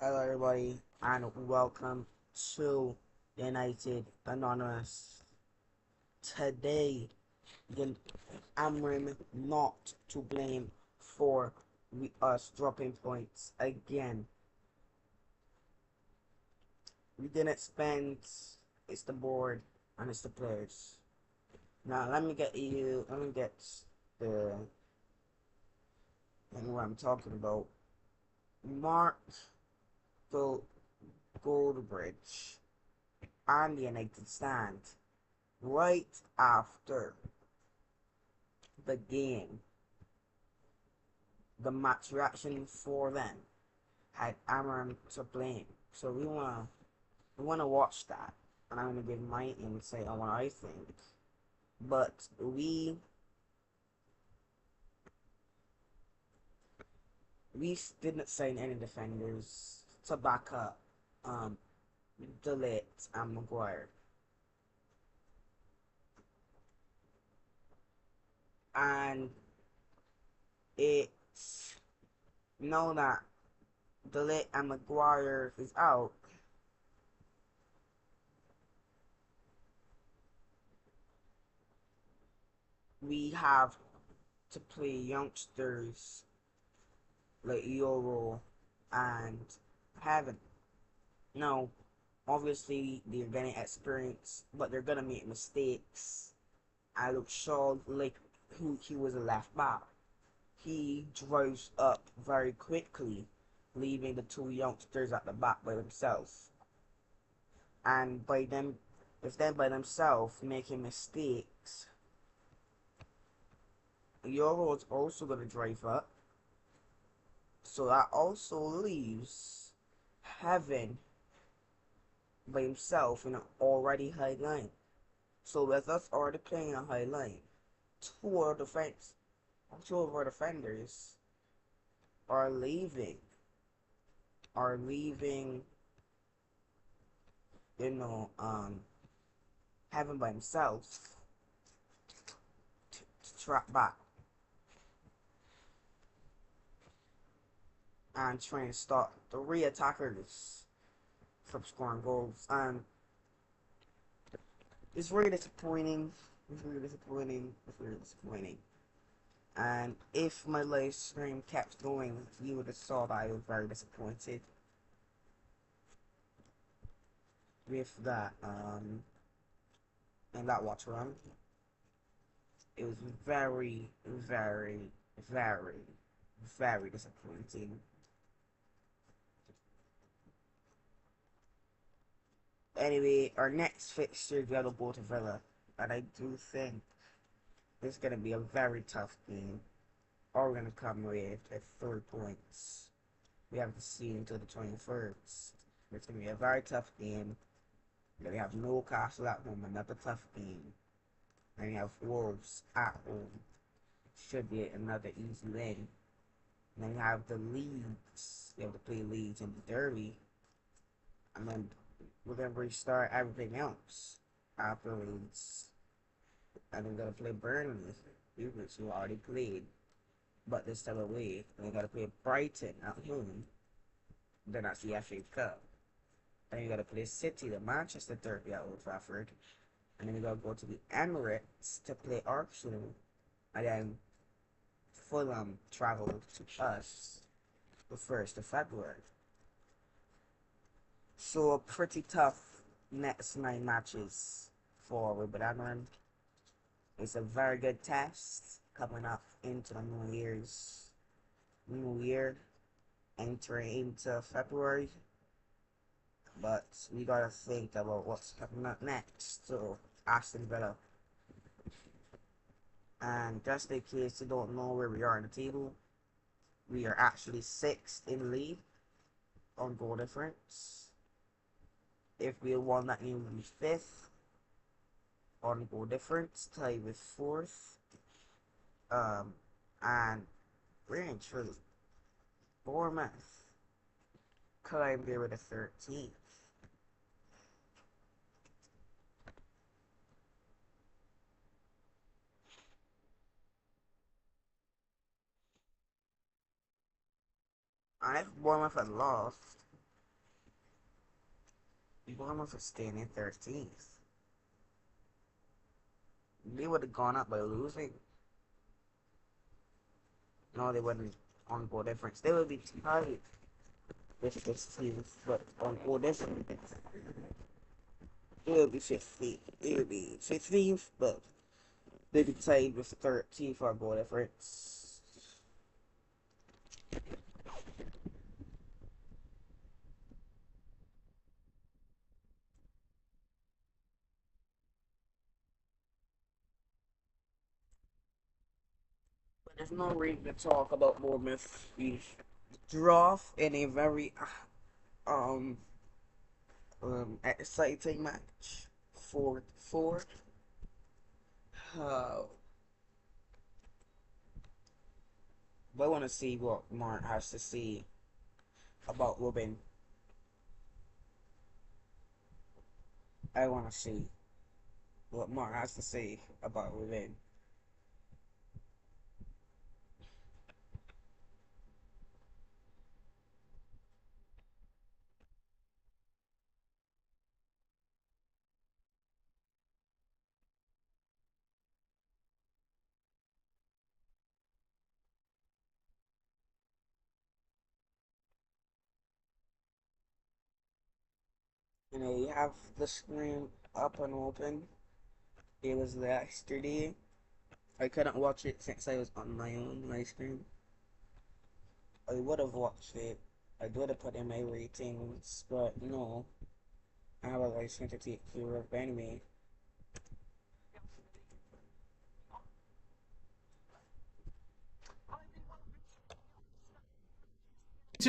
Hello, everybody, and welcome to United Anonymous. Today, the Amorim not to blame for us dropping points again. We didn't spend. It's the board and it's the players. Now, Let me get the thing what I'm talking about. Mark the Goldbridge and the United stand right after the game. The match reaction for them had Amorim to blame. So we wanna watch that, and I'm gonna give my insight on what I think. But we didn't sign any defenders to back up Delete and Maguire, and it's know that Delete and Maguire is out. We have to play youngsters like Euro and Heaven. Now, obviously, they're getting experience, but they're gonna make mistakes. I look Shaw like who he was a left back. He drives up very quickly, leaving the two youngsters at the back by themselves. And by them, if they're by themselves making mistakes, Euro is also gonna drive up. So that also leaves Heaven by himself in an already high line. So with us already playing a high line, two of defense, two of our defenders are leaving, are leaving, you know, Heaven by himself to track back and trying to stop the re-attackers from scoring goals. And it's really disappointing. It's really disappointing. It's really disappointing. And if my live stream kept going, you would have saw that I was very disappointed with that and that watch run. It was very, very, very, very disappointing. Anyway, our next fixture is Yellow Ball to Villa, and I do think it's gonna be a very tough game. Or we're gonna come with 3 points. We have to see until the 21st. It's gonna be a very tough game. Then we have Newcastle at home, another tough game. Then we have Wolves at home. Should be another easy win. And then we have the Leeds. We have to play Leeds in the Derby. And then we're gonna restart everything else after Leeds. And we're gonna play Burnley, which we already played, but this time away. And we gotta play Brighton at home. Then that's the FA Cup. Then you gotta play City, the Manchester Derby at Old Trafford. And then we gotta go to the Emirates to play Arsenal. And then Fulham travel to us the 1st of February. So a pretty tough next 9 matches for Wimbledon. It's a very good test coming up into the New Year, entering into February. But we gotta think about what's coming up next. So Aston Villa. And just in case you don't know where we are in the table, we are actually 6th in the league on goal difference. If we won that game, we'd be 5th on goal difference, tied with 4th. And really truly, Bournemouth climbed there with a 13th. And if Bournemouth had lost, Bournemouth is staying in 13th. They would have gone up by losing. No, they wouldn't on goal difference. They would be tied with 15th, but on goal difference, it would be 15th. It would be 15th, but they'd be tied with 13th on goal difference. But there's no reason to talk about Bournemouth. We draw in a very um exciting match. 4-4. Uh, but I want to see what Mark has to say about Ruben. I want to see what Mark has to say about Ruben. You know, you have the screen up and open. It was yesterday. I couldn't watch it since I was on my own live stream. I would have watched it. I would have put in my ratings, but no. I have a license to take care of anime.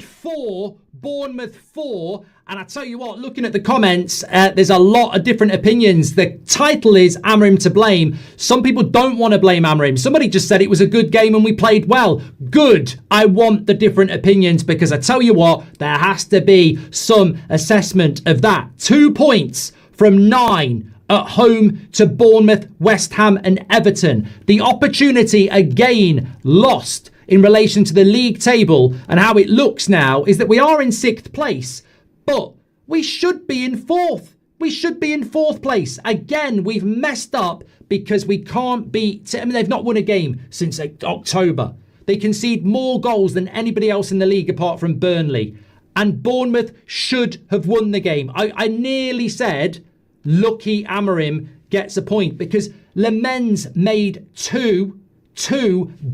Four, Bournemouth 4, and I tell you what, looking at the comments, there's a lot of different opinions. The title is Amorim to blame. Some people don't want to blame Amorim. Somebody just said it was a good game and we played well. Good. I want the different opinions because I tell you what, there has to be some assessment of that. 2 points from 9 at home to Bournemouth, West Ham and Everton. The opportunity again lost in relation to the league table and how it looks now is that we are in 6th place, but we should be in 4th. We should be in 4th place. Again, we've messed up because we can't beat... I mean, they've not won a game since October. They concede more goals than anybody else in the league apart from Burnley. And Bournemouth should have won the game. I nearly said, lucky Amorim gets a point because Lemens made two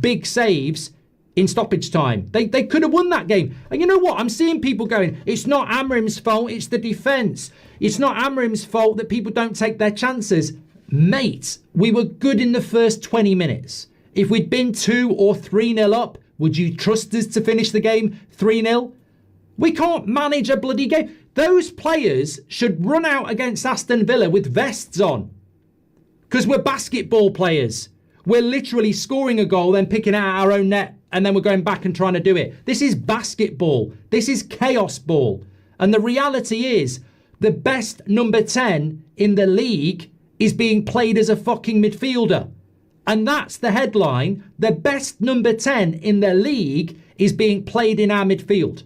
big saves in stoppage time. They could have won that game. And you know what? I'm seeing people going, it's not Amorim's fault, it's the defence. It's not Amorim's fault that people don't take their chances. Mate, we were good in the first 20 minutes. If we'd been 2 or 3-0 up, would you trust us to finish the game 3-0? We can't manage a bloody game. Those players should run out against Aston Villa with vests on. Because we're basketball players. We're literally scoring a goal, then picking out our own net, and then we're going back and trying to do it. This is basketball. This is chaos ball. And the reality is, the best number 10 in the league is being played as a fucking midfielder. And that's the headline. The best number 10 in the league is being played in our midfield.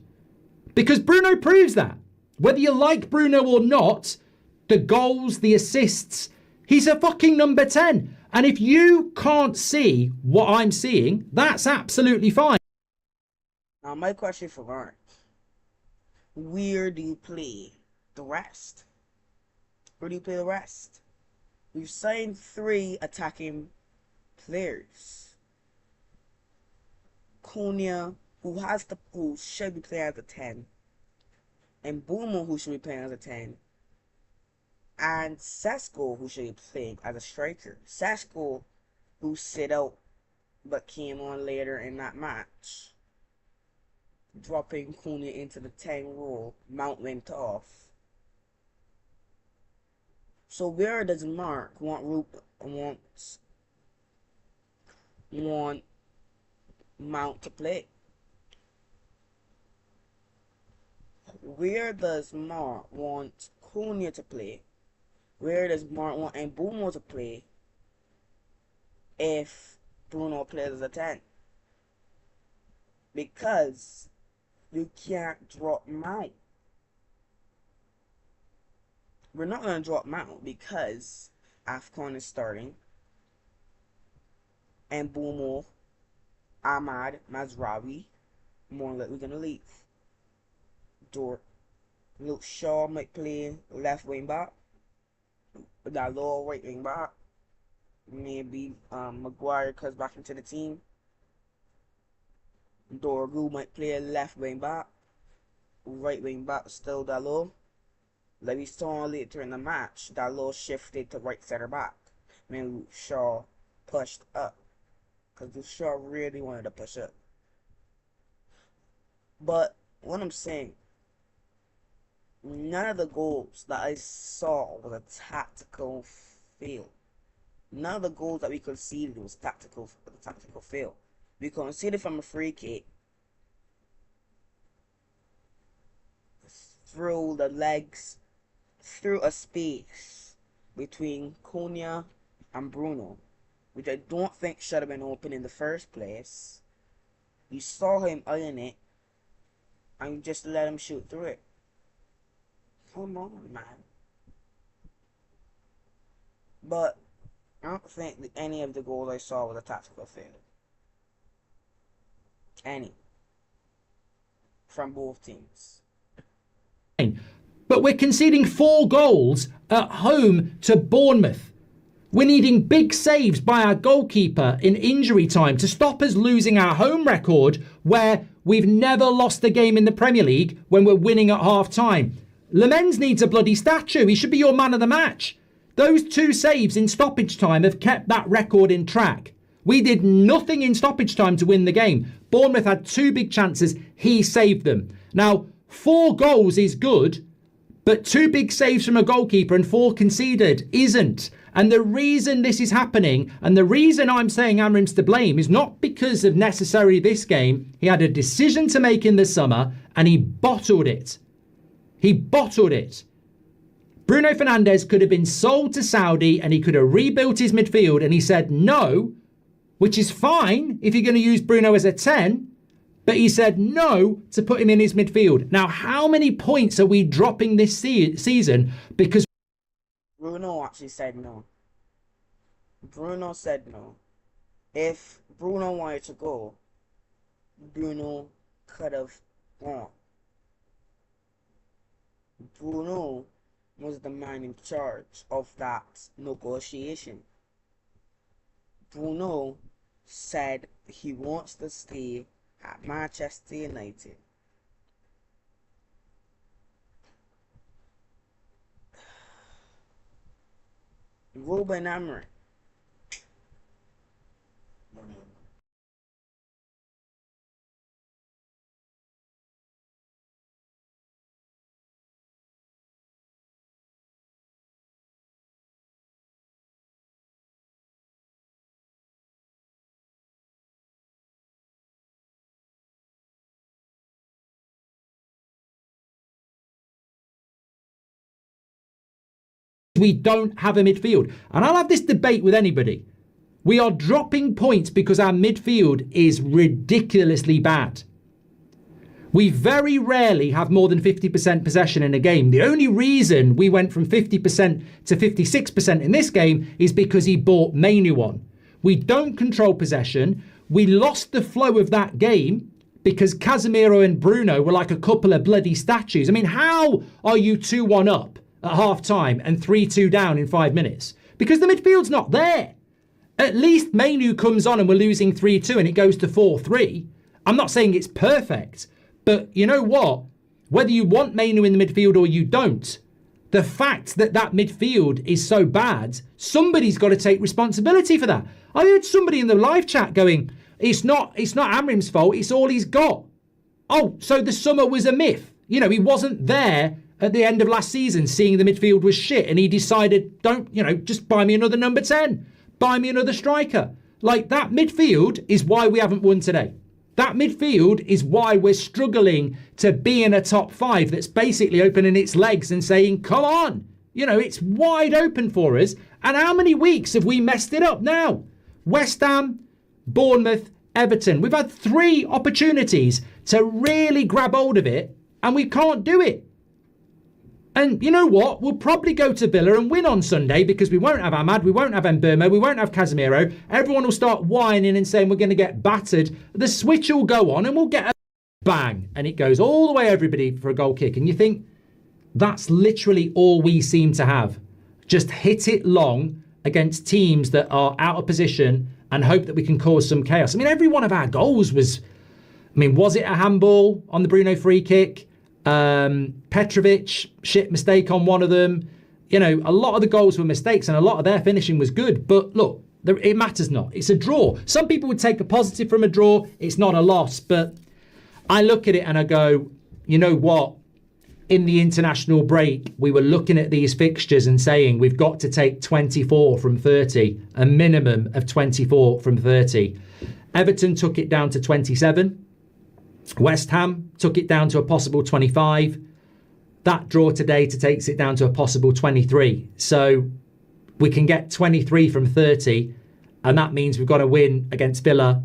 Because Bruno proves that. Whether you like Bruno or not, the goals, the assists, he's a fucking number 10. And if you can't see what I'm seeing, that's absolutely fine. Now, my question for Mark. Where do you play the rest? Where do you play the rest? We've signed 3 attacking players. Cunha, who should be playing as a 10. And Boomer, who should be playing as a 10. And Sesko, who should be playing as a striker. Sesko, who sit out but came on later in that match, dropping Cunha into the 10 role. Mount went off. So where does Mark want Mount to play? Where does Mark want Cunha to play? Where does Mark want Mbumo to play if Bruno plays as a 10? Because you can't drop Mount. we're not going to drop Mount because AFCON is starting. And Boomo, Ahmad, Mazraoui, more likely going to leave. Luke Shaw might play left wing back. That lower right wing back. Maybe Maguire comes back into the team. Dorgu might play left wing back. Right wing back still Dalot. Like we saw later in the match, Dalot shifted to right center back. I mean, Shaw pushed up. Because Shaw really wanted to push up. But what I'm saying, none of the goals that I saw was a tactical fail. None of the goals that we conceded was tactical fail. We conceded from a free kick through the legs, through a space between Konya and Bruno, which I don't think should have been open in the first place. You saw him eyeing it, and you just let him shoot through it. Come on, man. But I don't think that any of the goals I saw was a tactical fail. Any. From both teams. But we're conceding 4 goals at home to Bournemouth. We're needing big saves by our goalkeeper in injury time to stop us losing our home record where we've never lost a game in the Premier League when we're winning at half time. Lamens needs a bloody statue. He should be your man of the match. Those 2 saves in stoppage time have kept that record in track. We did nothing in stoppage time to win the game. Bournemouth had 2 big chances. He saved them. Now, 4 goals is good, but 2 big saves from a goalkeeper and 4 conceded isn't. And the reason this is happening, and the reason I'm saying Amorim's to blame, is not because of necessarily this game. He had a decision to make in the summer, and he bottled it. He bottled it. Bruno Fernandes could have been sold to Saudi, and he could have rebuilt his midfield, and he said no, which is fine if you're going to use Bruno as a 10, but he said no to put him in his midfield. Now, how many points are we dropping this season because Bruno actually said no. Bruno said no. If Bruno wanted to go, Bruno could have gone. Bruno was the man in charge of that negotiation. Bruno said he wants to stay at Manchester United. Ruben Amorim. we don't have a midfield? And I'll have this debate with anybody. We are dropping points because our midfield is ridiculously bad. We very rarely have more than 50% possession in a game. The only reason we went from 50% to 56% in this game is because he bought Mainu on. We don't control possession. We lost the flow of that game because Casemiro and Bruno were like a couple of bloody statues. I mean, how are you 2-1 up at half time and 3-2 down in 5 minutes? Because the midfield's not there. At least Mainu comes on and we're losing 3-2 and it goes to 4-3. I'm not saying it's perfect, but you know what? Whether you want Mainu in the midfield or you don't, the fact that that midfield is so bad, somebody's got to take responsibility for that. I heard somebody in the live chat going, it's not Amorim's fault, it's all he's got. Oh, so the summer was a myth. You know, he wasn't there at the end of last season seeing the midfield was shit and he decided, just buy me another number 10. Buy me another striker. Like, that midfield is why we haven't won today. That midfield is why we're struggling to be in a top 5 that's basically opening its legs and saying, come on. You know, it's wide open for us. And how many weeks have we messed it up now? West Ham, Bournemouth, Everton. We've had 3 opportunities to really grab hold of it and we can't do it. And you know what? We'll probably go to Villa and win on Sunday because we won't have Ahmad, we won't have Mbeumo, we won't have Casemiro. Everyone will start whining and saying we're going to get battered. The switch will go on and we'll get a bang. And it goes all the way, everybody, for a goal kick. And you think, that's literally all we seem to have. Just hit it long against teams that are out of position and hope that we can cause some chaos. I mean, every one of our goals was... I mean, was it a handball on the Bruno free kick? Petrovic, shit mistake on one of them. You know, a lot of the goals were mistakes and a lot of their finishing was good. But look, it matters not. It's a draw. Some people would take a positive from a draw. It's not a loss. But I look at it and I go, you know what? In the international break, we were looking at these fixtures and saying we've got to take 24 from 30, a minimum of 24 from 30. Everton took it down to 27. West Ham took it down to a possible 25. That draw today takes it down to a possible 23. So we can get 23 from 30, and that means we've got to win against Villa,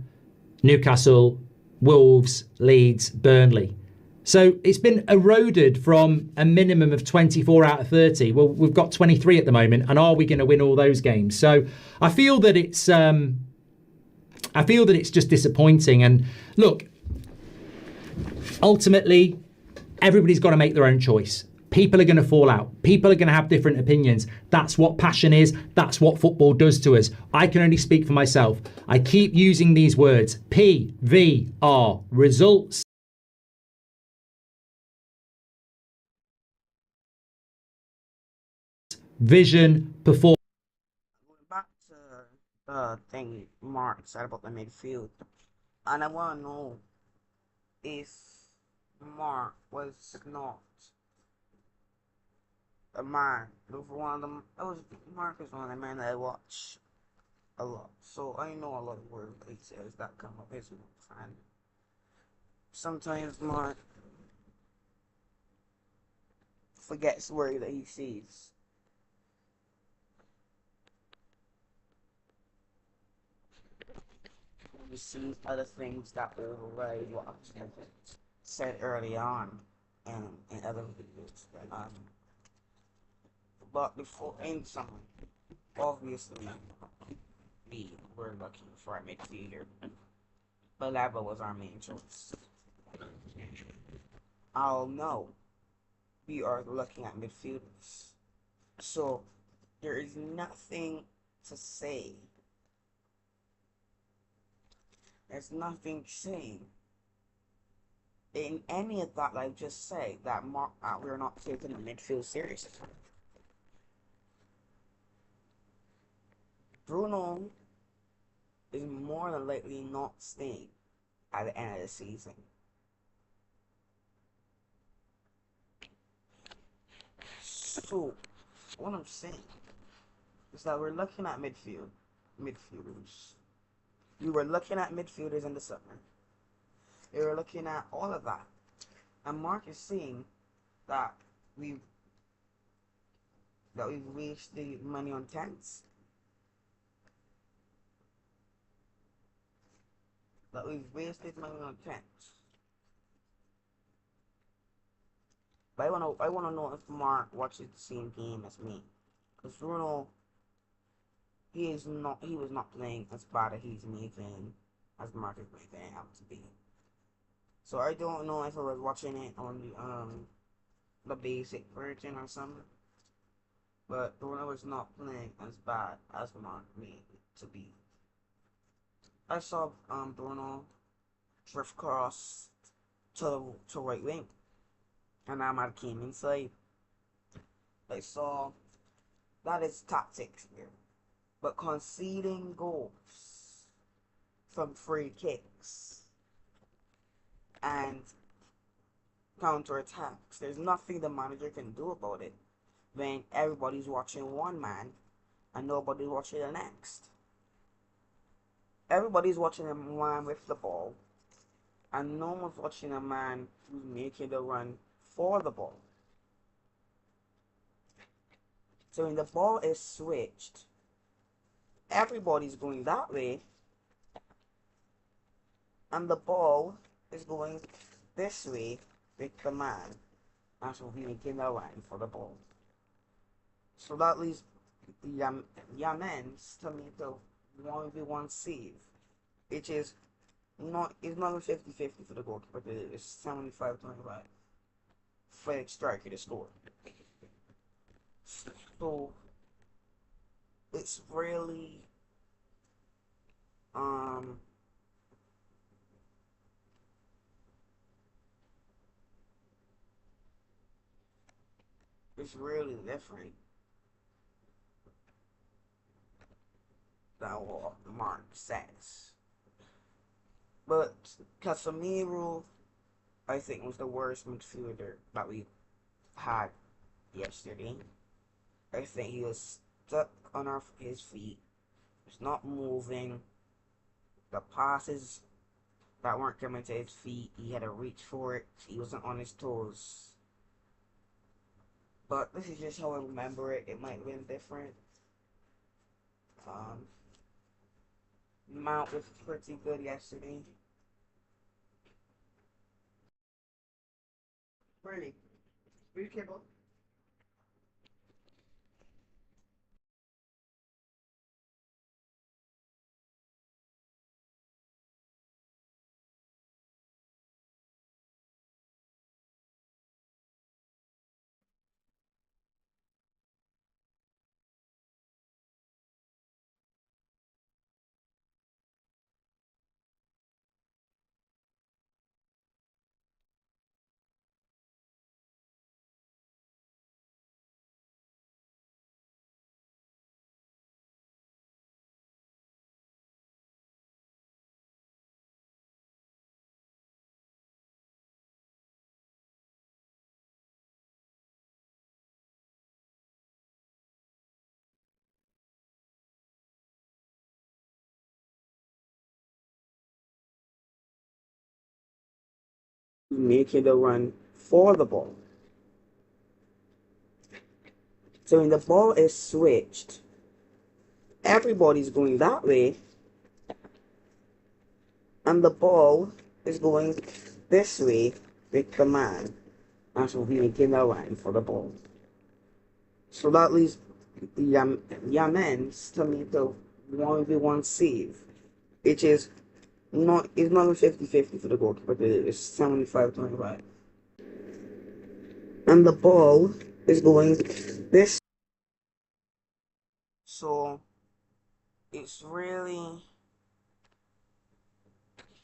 Newcastle, Wolves, Leeds, Burnley. So it's been eroded from a minimum of 24 out of 30. Well, we've got 23 at the moment, and are we going to win all those games? So I feel that it's just disappointing. And look, ultimately, everybody's got to make their own choice. People are going to fall out. People are going to have different opinions. That's what passion is. That's what football does to us. I can only speak for myself. I keep using these words. PVR, results. Vision, performance. Going back to the thing Mark said about the midfield, and I want to know if Mark was not a man. One of them, Mark is one of the men that I watch a lot, so I know a lot of words he says that come up his mouth, and sometimes Mark forgets word that he sees. We see other things that override what I said early on in other videos. But before in summer, obviously we were looking for a midfielder. Balaba was our main choice. I'll know we are looking at midfielders. So there is nothing to say. There's nothing saying in any of that I've just said that we're not taking the midfield seriously. Bruno is more than likely not staying at the end of the season. So, what I'm saying is that we're looking at midfielders. We were looking at midfielders in the summer. We were looking at all of that. And Mark is saying that we've wasted money on tents. That we've wasted money on tents. But I wanna know if Mark watches the same game as me. Because Bruno, he was not playing as bad as Mark is making it out to be. So I don't know if I was watching it on the basic version or something. But Bruno was not playing as bad as Mark made it to be. I saw Bruno drift cross to right wing, and Ahmad came inside. I saw that is tactics here, but conceding goals from free kicks and counter attacks, there's nothing the manager can do about it when everybody's watching one man and nobody's watching the next. Everybody's watching a man with the ball, and no one's watching a man who's making the run for the ball. So when the ball is switched, everybody's going that way, and the ball is going this way with the man. after he came the line for the ball. So that leaves Yamen's to make the 1v1 save, which is not, it's not a 50-50 for the goalkeeper, it's 75-25 for the striker to score. So it's really um it's really different than what Mark says. But Casemiro, I think, was the worst midfielder that we had yesterday. I think he was stuck on his feet. He's not moving. The passes that weren't coming to his feet, he had to reach for it. He wasn't on his toes. But this is just how I remember it. It might have been different. Um, Mount was pretty good yesterday. Really? Really capable? Making the run for the ball. So when the ball is switched, everybody's going that way, and the ball is going this way with the man. And so he making the run for the ball. So that leaves Yamen's to make the 1v1 save, which is not, it's not a 50-50 for the goalkeeper, it's 75-25. And the ball is going this. So it's really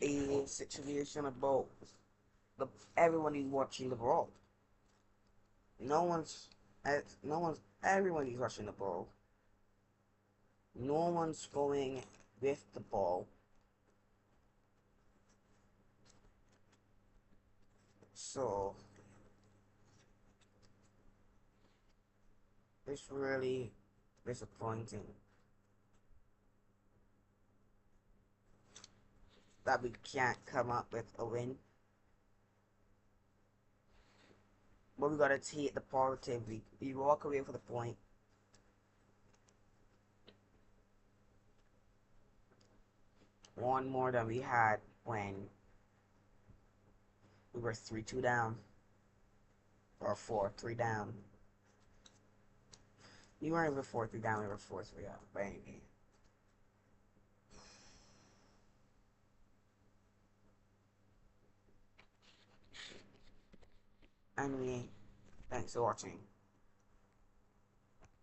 a situation about the everyone is watching the ball. No one's no one's everyone is watching the ball. No one's going with the ball. So it's really disappointing that we can't come up with a win. But we gotta take the positive. We walk away with the point. One more than we had when we were 3-2 down. Or 4-3 down. We weren't even 4-3 down, we were 4-3 up. But anyway, thanks for watching.